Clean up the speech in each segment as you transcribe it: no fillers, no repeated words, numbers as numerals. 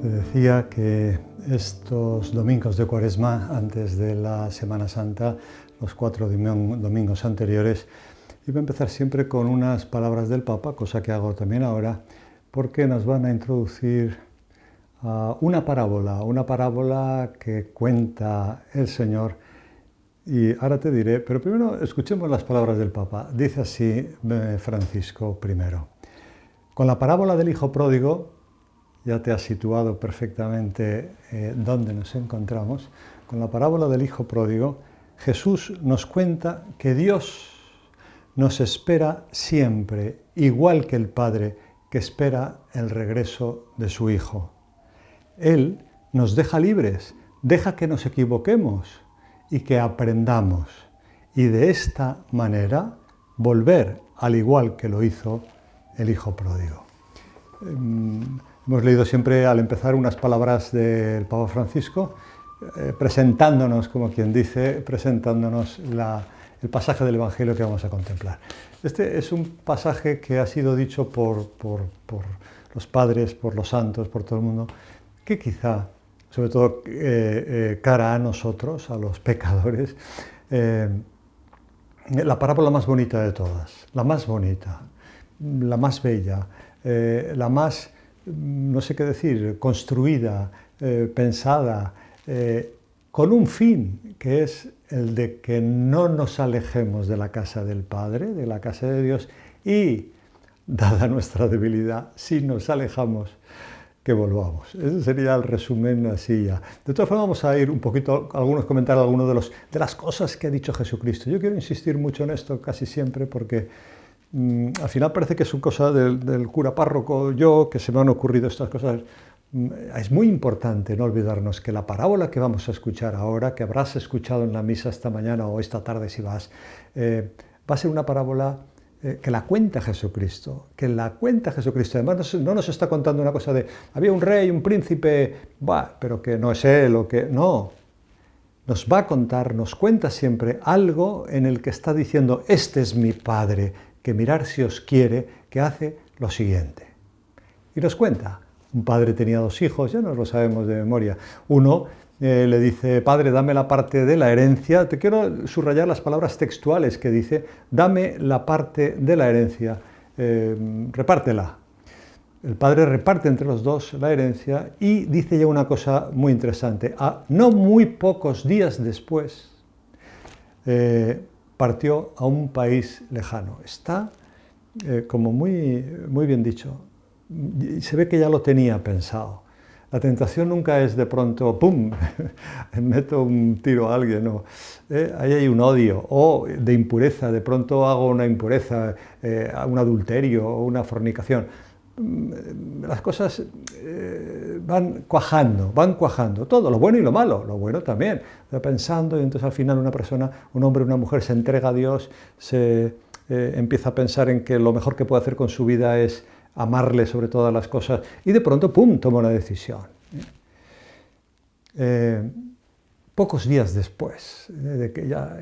Te decía que estos domingos de Cuaresma, antes de la Semana Santa, los 4 domingos anteriores, iba a empezar siempre con unas palabras del Papa, cosa que hago también ahora, porque nos van a introducir a una parábola que cuenta el Señor. Y ahora te diré, pero primero escuchemos las palabras del Papa. Dice así Francisco I. Con la parábola del Hijo Pródigo, ya te has situado perfectamente dónde nos encontramos. Con la parábola del Hijo Pródigo, Jesús nos cuenta que Dios nos espera siempre, igual que el Padre que espera el regreso de su Hijo. Él nos deja libres, deja que nos equivoquemos y que aprendamos. Y de esta manera volver al igual que lo hizo el Hijo Pródigo. Hemos leído siempre al empezar unas palabras del Papa Francisco, presentándonos, como quien dice, presentándonos el pasaje del Evangelio que vamos a contemplar. Este es un pasaje que ha sido dicho por los padres, por los santos, por todo el mundo, que quizá, sobre todo cara a nosotros, a los pecadores, la parábola más bonita de todas, la más bonita, la más bella, la más, no sé qué decir, construida, pensada, con un fin, que es el de que no nos alejemos de la casa del Padre, de la casa de Dios, y, dada nuestra debilidad, si nos alejamos, que volvamos. Ese sería el resumen así ya. De todas formas, vamos a ir un poquito, comentar algunos de las cosas que ha dicho Jesucristo. Yo quiero insistir mucho en esto casi siempre porque al final parece que es una cosa del cura párroco, que se me han ocurrido estas cosas. Es muy importante no olvidarnos que la parábola que vamos a escuchar ahora, que habrás escuchado en la misa esta mañana o esta tarde si vas, va a ser una parábola que la cuenta Jesucristo, Además no nos está contando una cosa de, había un rey, un príncipe, pero que no es él, o que no. Nos va a contar, nos cuenta siempre algo en el que está diciendo, este es mi Padre, que mirar si os quiere, que hace lo siguiente. Y nos cuenta, un padre tenía 2 hijos, ya nos lo sabemos de memoria. Uno le dice, padre, dame la parte de la herencia. Te quiero subrayar las palabras textuales que dice, dame la parte de la herencia, repártela. El padre reparte entre los 2 la herencia y dice ya una cosa muy interesante. No muy pocos días después, partió a un país lejano. Está como muy bien dicho. Se ve que ya lo tenía pensado. La tentación nunca es de pronto, ¡pum!, meto un tiro a alguien, no. Ahí hay un odio, o de impureza, de pronto hago una impureza, un adulterio o una fornicación. Las cosas van cuajando, todo, lo bueno y lo malo, lo bueno también. Va pensando y entonces al final una persona, un hombre o una mujer se entrega a Dios, empieza a pensar en que lo mejor que puede hacer con su vida es amarle sobre todas las cosas, y de pronto, ¡pum!, toma una decisión. Pocos días después de que ya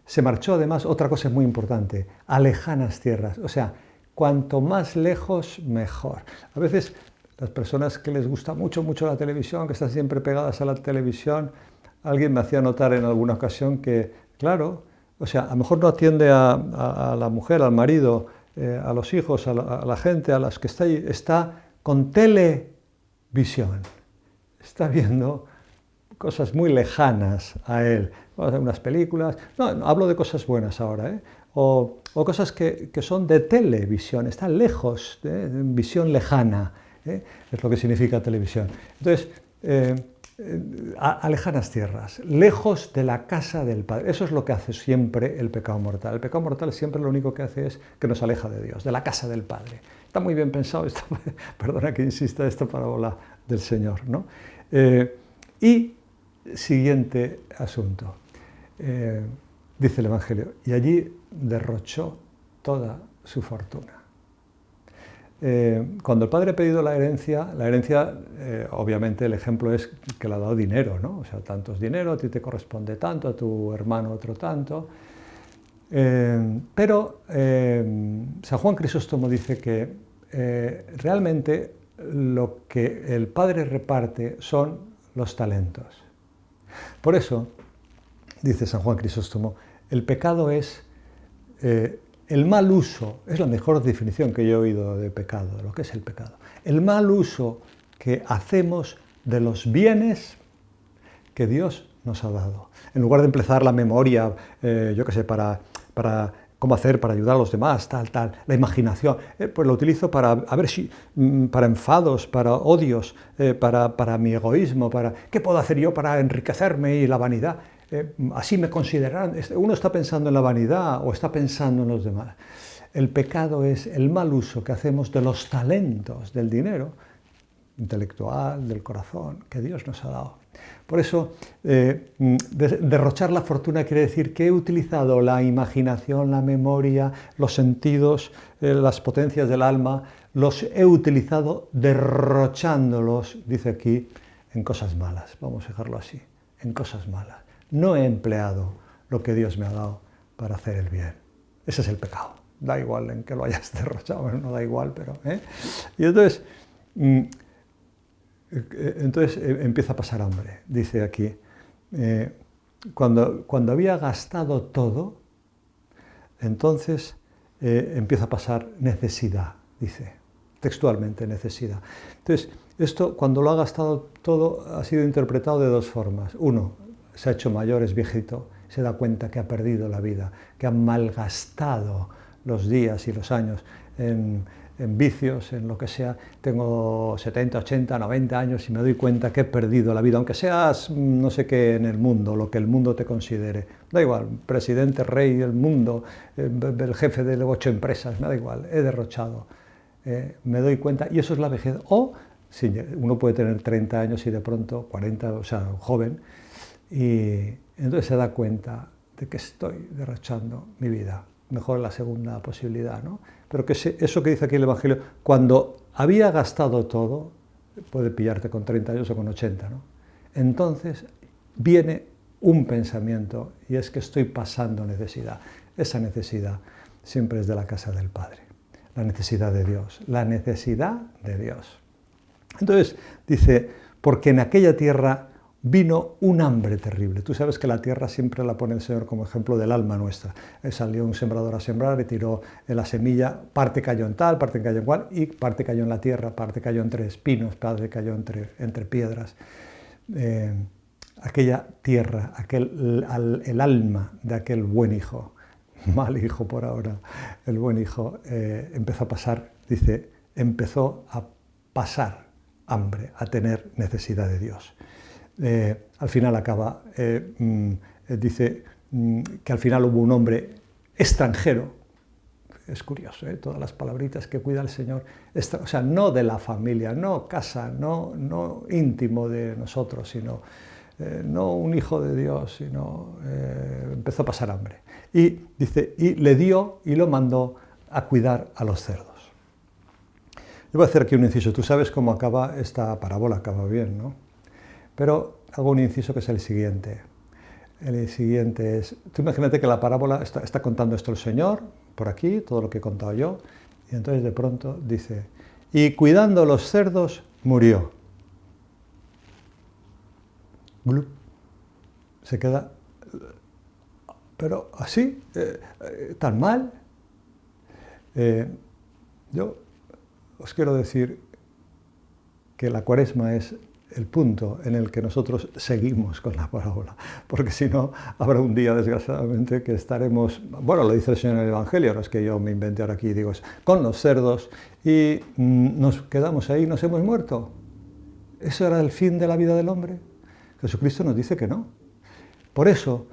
se marchó, además, otra cosa muy importante, a lejanas tierras, o sea, cuanto más lejos, mejor. A veces las personas que les gusta mucho la televisión, que están siempre pegadas a la televisión, alguien me hacía notar en alguna ocasión que, claro, o sea, a lo mejor no atiende a la mujer, al marido, a los hijos, a la gente, a las que está ahí, está con televisión, está viendo cosas muy lejanas a él, unas películas, no, hablo de cosas buenas ahora, o cosas que son de televisión, están lejos, visión lejana, es lo que significa televisión. Entonces, a lejanas tierras, lejos de la casa del Padre. Eso es lo que hace siempre el pecado mortal. El pecado mortal siempre lo único que hace es que nos aleja de Dios, de la casa del Padre. Está muy bien pensado, perdona que insista, esta parábola del Señor, ¿no? Y siguiente asunto, dice el Evangelio, y allí derrochó toda su fortuna. Cuando el padre ha pedido la herencia, obviamente el ejemplo es que le ha dado dinero, ¿no? O sea, tantos dinero, a ti te corresponde tanto, a tu hermano otro tanto. Pero San Juan Crisóstomo dice que realmente lo que el Padre reparte son los talentos. Por eso, dice San Juan Crisóstomo, el pecado es el mal uso, es la mejor definición que yo he oído de pecado, de lo que es el pecado. El mal uso que hacemos de los bienes que Dios nos ha dado. En lugar de empezar la memoria, yo qué sé, para cómo hacer para ayudar a los demás, tal, la imaginación, pues lo utilizo para, a ver si, para enfados, para odios, para mi egoísmo, para qué puedo hacer yo para enriquecerme y la vanidad. Así me consideran. Uno está pensando en la vanidad o está pensando en los demás. El pecado es el mal uso que hacemos de los talentos, del dinero intelectual, del corazón, que Dios nos ha dado. Por eso, derrochar la fortuna quiere decir que he utilizado la imaginación, la memoria, los sentidos, las potencias del alma, los he utilizado derrochándolos, dice aquí, en cosas malas. Vamos a dejarlo así, en cosas malas. No he empleado lo que Dios me ha dado para hacer el bien. Ese es el pecado. Da igual en que lo hayas derrochado, no da igual, pero... Y entonces empieza a pasar hambre, dice aquí. Cuando había gastado todo, entonces empieza a pasar necesidad, dice, textualmente necesidad. Entonces, esto cuando lo ha gastado todo ha sido interpretado de dos formas. Uno, se ha hecho mayor, es viejito, se da cuenta que ha perdido la vida, que ha malgastado los días y los años en vicios, en lo que sea. Tengo 70, 80, 90 años y me doy cuenta que he perdido la vida, aunque seas no sé qué en el mundo, lo que el mundo te considere. Da igual, presidente, rey del mundo, el jefe de 8 empresas, me da igual, he derrochado. Me doy cuenta, y eso es la vejez. O sí, uno puede tener 30 años y de pronto 40, o sea, joven, y entonces se da cuenta de que estoy derrochando mi vida. Mejor la segunda posibilidad, ¿no? Pero que eso que dice aquí el Evangelio, cuando había gastado todo, puede pillarte con 30 años o con 80, ¿no? Entonces viene un pensamiento y es que estoy pasando necesidad. Esa necesidad siempre es de la casa del Padre, la necesidad de Dios, la necesidad de Dios. Entonces dice, porque en aquella tierra vino un hambre terrible. Tú sabes que la tierra siempre la pone el Señor como ejemplo del alma nuestra. Salió un sembrador a sembrar y tiró la semilla, parte cayó en tal, parte cayó en cual, y parte cayó en la tierra, parte cayó entre espinos, parte cayó entre piedras. Aquella tierra, el alma de aquel buen hijo, mal hijo por ahora, el buen hijo, empezó a pasar, dice, empezó a pasar hambre, a tener necesidad de Dios. Al final acaba, dice que al final hubo un hombre extranjero, es curioso, todas las palabritas que cuida el Señor, o sea, no de la familia, no casa, no íntimo de nosotros, sino no un hijo de Dios, sino empezó a pasar hambre. Y dice, y le dio y lo mandó a cuidar a los cerdos. Yo voy a hacer aquí un inciso, tú sabes cómo acaba esta parábola, acaba bien, ¿no? Pero hago un inciso que es el siguiente. El siguiente es, tú imagínate que la parábola está contando esto el Señor, por aquí, todo lo que he contado yo, y entonces de pronto dice, y cuidando los cerdos, murió. Glup. Se queda, pero así, tan mal. Yo os quiero decir que la Cuaresma es el punto en el que nosotros seguimos con la parábola, porque si no, habrá un día, desgraciadamente, que estaremos, bueno, lo dice el Señor en el Evangelio, no es que yo me invente ahora aquí, digo, es con los cerdos, y nos quedamos ahí, nos hemos muerto. ¿Eso era el fin de la vida del hombre? Jesucristo nos dice que no. Por eso,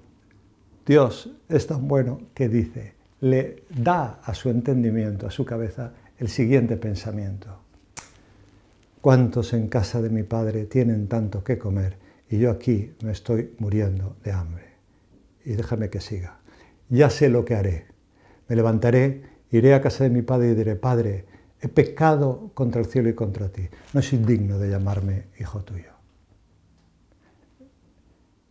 Dios es tan bueno que dice, le da a su entendimiento, a su cabeza, el siguiente pensamiento. ¿Cuántos en casa de mi Padre tienen tanto que comer y yo aquí me estoy muriendo de hambre? Y déjame que siga. Ya sé lo que haré. Me levantaré, iré a casa de mi Padre y diré, Padre, he pecado contra el cielo y contra ti. No soy digno de llamarme hijo tuyo.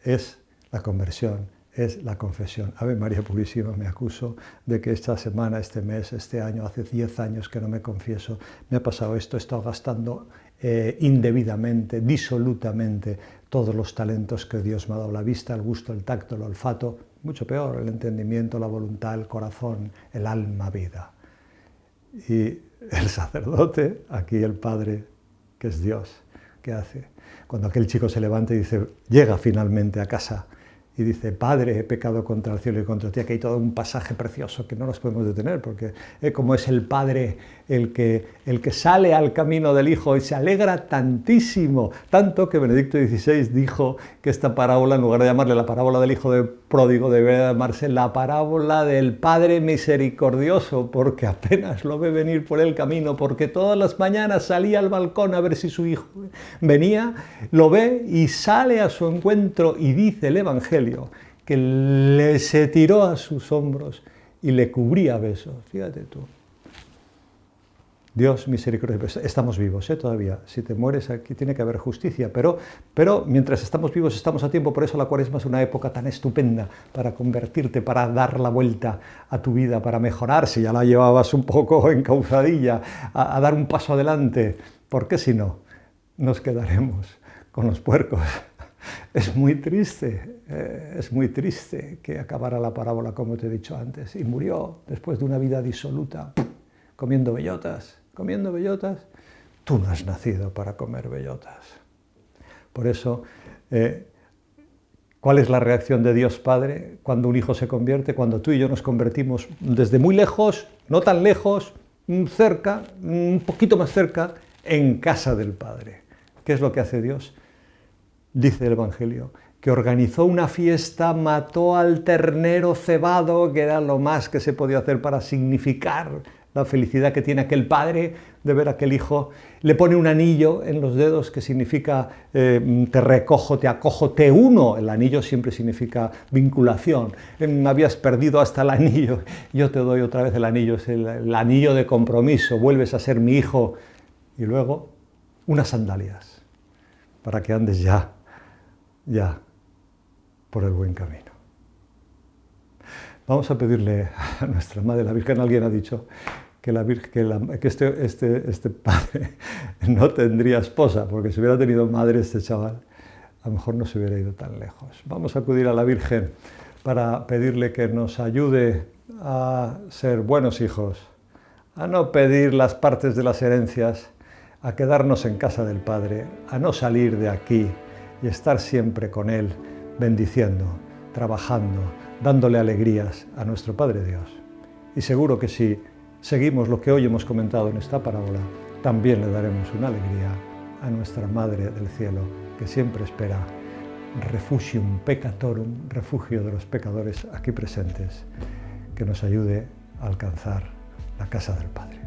Es la conversión, es la confesión. Ave María Purísima, me acuso de que esta semana, este mes, este año, hace 10 años que no me confieso, me ha pasado esto, he estado gastando indebidamente, disolutamente, todos los talentos que Dios me ha dado, la vista, el gusto, el tacto, el olfato, mucho peor, el entendimiento, la voluntad, el corazón, el alma, vida. Y el sacerdote, aquí el Padre, que es Dios, ¿qué hace? Cuando aquel chico se levanta y dice, llega finalmente a casa, y dice, Padre, he pecado contra el cielo y contra ti. Aquí hay todo un pasaje precioso que no nos podemos detener, porque como es el Padre el que sale al camino del Hijo y se alegra tantísimo, tanto que Benedicto XVI dijo que esta parábola, en lugar de llamarle la parábola del Hijo pródigo, debería llamarse la parábola del Padre misericordioso, porque apenas lo ve venir por el camino, porque todas las mañanas salía al balcón a ver si su hijo venía, lo ve y sale a su encuentro, y dice el Evangelio que se tiró a sus hombros y le cubría besos. Fíjate tú. Dios misericordioso. Estamos vivos todavía. Si te mueres aquí tiene que haber justicia, pero mientras estamos vivos estamos a tiempo. Por eso la Cuaresma es una época tan estupenda para convertirte, para dar la vuelta a tu vida, para mejorar, si ya la llevabas un poco encauzadilla, a dar un paso adelante, porque si no, nos quedaremos con los puercos. Es muy triste que acabara la parábola como te he dicho antes, y murió después de una vida disoluta, comiendo bellotas. Tú no has nacido para comer bellotas. Por eso, ¿cuál es la reacción de Dios Padre cuando un hijo se convierte? Cuando tú y yo nos convertimos desde muy lejos, no tan lejos, cerca, un poquito más cerca, en casa del Padre. ¿Qué es lo que hace Dios? Dice el Evangelio que organizó una fiesta, mató al ternero cebado, que era lo más que se podía hacer para significar la felicidad que tiene aquel padre de ver a aquel hijo. Le pone un anillo en los dedos que significa te recojo, te acojo, te uno. El anillo siempre significa vinculación. Habías perdido hasta el anillo, yo te doy otra vez el anillo, es el anillo de compromiso, vuelves a ser mi hijo. Y luego unas sandalias para que andes ya por el buen camino. Vamos a pedirle a nuestra Madre, la Virgen. Alguien ha dicho que este padre no tendría esposa, porque si hubiera tenido madre este chaval, a lo mejor no se hubiera ido tan lejos. Vamos a acudir a la Virgen para pedirle que nos ayude a ser buenos hijos, a no pedir las partes de las herencias, a quedarnos en casa del Padre, a no salir de aquí y estar siempre con Él, bendiciendo, trabajando, dándole alegrías a nuestro Padre Dios. Y seguro que si seguimos lo que hoy hemos comentado en esta parábola, también le daremos una alegría a nuestra Madre del Cielo, que siempre espera refugium peccatorum, refugio de los pecadores aquí presentes, que nos ayude a alcanzar la casa del Padre.